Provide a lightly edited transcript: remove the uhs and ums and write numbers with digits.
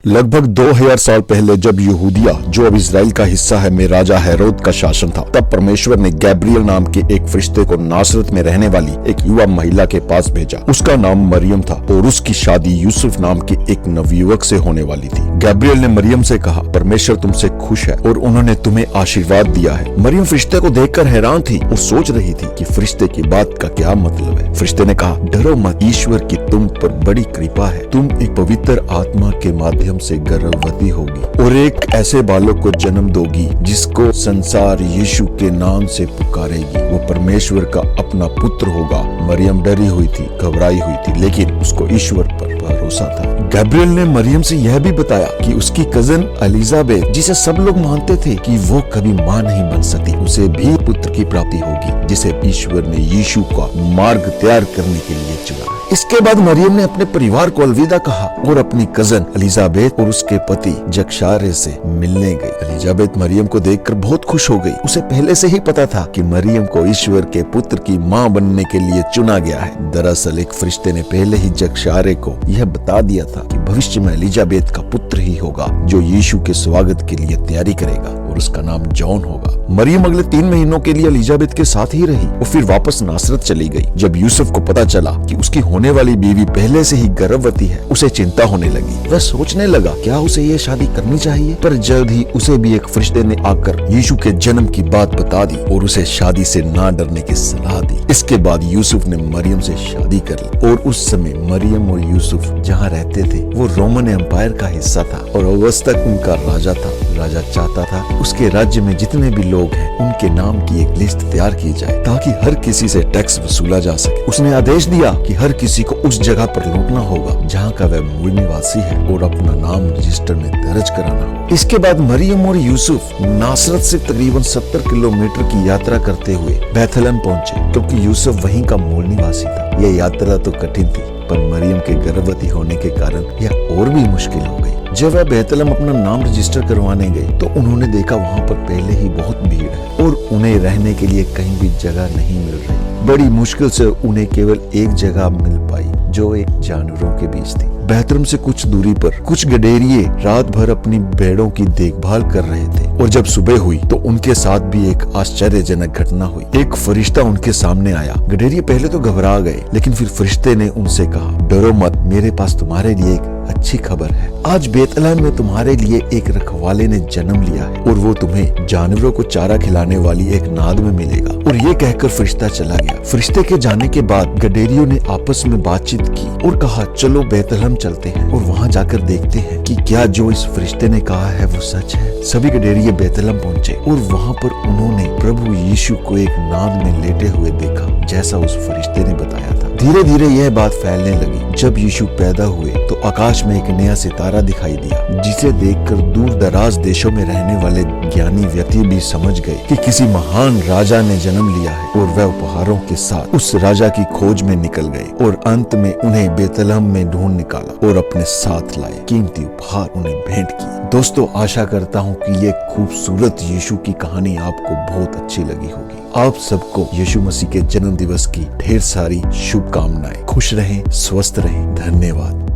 लगभग 2000 साल पहले जब यहूदिया जो अब इसराइल का हिस्सा है में राजा हेरोद का शासन था, तब परमेश्वर ने गैब्रियल नाम के एक फरिश्ते को नासरत में रहने वाली एक युवा महिला के पास भेजा। उसका नाम मरियम था और उसकी शादी यूसुफ नाम के एक नवयुवक से होने वाली थी। गैब्रियल ने मरियम से कहा, परमेश्वर तुमसे खुश है और उन्होंने तुम्हें आशीर्वाद दिया है। मरियम फरिश्ते को देखकर हैरान थी और सोच रही थी कि फरिश्ते की बात का क्या मतलब है। फरिश्ते ने कहा, डरो मत, ईश्वर की तुम पर बड़ी कृपा है। तुम एक पवित्र आत्मा के माध्यम से गर्भवती होगी और एक ऐसे बालक को जन्म दोगी जिसको संसार यीशु के नाम से पुकारेगी। वो परमेश्वर का अपना पुत्र होगा। मरियम डरी हुई थी, घबराई हुई थी, लेकिन उसको ईश्वर पर भरोसा था। गैब्रियल ने मरियम से यह भी बताया कि उसकी कजन एलिजाबेथ, जिसे सब लोग मानते थे कि वो कभी मां नहीं बन सकती, उसे भी पुत्र की प्राप्ति होगी, जिसे ईश्वर ने यीशु का मार्ग तैयार करने के लिए चुना। इसके बाद मरियम ने अपने परिवार को अलविदा कहा और अपनी कजन एलिजाबेथ और उसके पति जकशारे से मिलने गई। एलिजाबेथ मरियम को देखकर बहुत खुश हो गई। उसे पहले से ही पता था कि मरियम को ईश्वर के पुत्र की मां बनने के लिए चुना गया है। दरअसल एक फरिश्ते ने पहले ही जकशारे को यह बता दिया था कि भविष्य में एलिजाबेथ का पुत्र ही होगा जो यीशु के स्वागत के लिए तैयारी करेगा और उसका नाम जॉन होगा। मरियम अगले 3 महीनों के लिए एलिजाबेथ के साथ ही रही और फिर वापस नासरत चली गई। जब यूसुफ को पता चला कि उसकी होने वाली बीवी पहले से ही गर्भवती है, उसे चिंता होने लगी। वह सोचने लगा क्या उसे ये शादी करनी चाहिए, पर जल्द ही उसे भी एक फरिश्ते ने आकर यीशु के जन्म की बात बता दी और उसे शादी से ना डरने की सलाह दी। इसके बाद यूसुफ ने मरियम से शादी कर ली और उस समय मरियम और यूसुफ जहाँ रहते थे वो रोमन एम्पायर का हिस्सा था और उस तक उनका राजा था। राजा चाहता था उसके राज्य में जितने भी लोग हैं उनके नाम की एक लिस्ट तैयार की जाए ताकि हर किसी से टैक्स वसूला जा सके। उसने आदेश दिया कि हर किसी को उस जगह पर लौटना होगा जहाँ का वह मूल निवासी है और अपना नाम रजिस्टर में दर्ज कराना होगा। इसके बाद मरियम और यूसुफ नासरत से तकरीबन 70 किलोमीटर की यात्रा करते हुए बैथलहम पहुँचे, क्योंकि यूसुफ वहीं का मूल निवासी था। यह यात्रा तो कठिन थी, पर मरियम के गर्भवती होने के कारण यह और भी मुश्किल हो गई। जब वह बैतलहम अपना नाम रजिस्टर करवाने गए तो उन्होंने देखा वहाँ पर पहले ही बहुत भीड़ है और उन्हें रहने के लिए कहीं भी जगह नहीं मिल रही। बड़ी मुश्किल से उन्हें केवल एक जगह मिल पाई जो एक जानवरों के बीच थी। बैतलहम से कुछ दूरी पर कुछ गडेरिये रात भर अपनी भेड़ों की देखभाल कर रहे थे और जब सुबह हुई तो उनके साथ भी एक आश्चर्यजनक घटना हुई। एक फरिश्ता उनके सामने आया। गडेरिये पहले तो घबरा गए, लेकिन फिर फरिश्ते ने उनसे कहा, डरो मत, मेरे पास तुम्हारे लिए एक अच्छी खबर है। आज बैतलहम में तुम्हारे लिए एक रखवाले ने जन्म लिया है और वो तुम्हें जानवरों को चारा खिलाने वाली एक नाद में मिलेगा। और ये कहकर फरिश्ता चला गया। फरिश्ते के जाने के बाद गडेरियों ने आपस में बातचीत की और कहा, चलो बैतलहम चलते हैं और वहाँ जाकर देखते हैं कि क्या जो इस फरिश्ते ने कहा है वो सच है। सभी गडेरिये बैतलहम पहुँचे और वहाँ पर उन्होंने प्रभु यीशु को एक नाद में लेटे हुए देखा, जैसा उस फरिश्ते ने बताया था। धीरे धीरे यह बात फैलने लगी। जब यीशु पैदा हुए तो आकाश में एक नया सितारा दिखाई दिया, जिसे देखकर दूर दराज देशों में रहने वाले ज्ञानी व्यक्ति भी समझ गए कि किसी महान राजा ने जन्म लिया है और वह उपहारों के साथ उस राजा की खोज में निकल गए और अंत में उन्हें बैतलहम में ढूंढ निकाला और अपने साथ लाए। कीमती उपहार उन्हें भेंट किए। दोस्तों, आशा करता हूँ कि ये खूबसूरत यीशु की कहानी आपको बहुत अच्छी लगी होगी। आप सबको यीशु मसीह के जन्म दिवस की ढेर सारी शुभकामनाएं। खुश रहें, स्वस्थ रहें। धन्यवाद।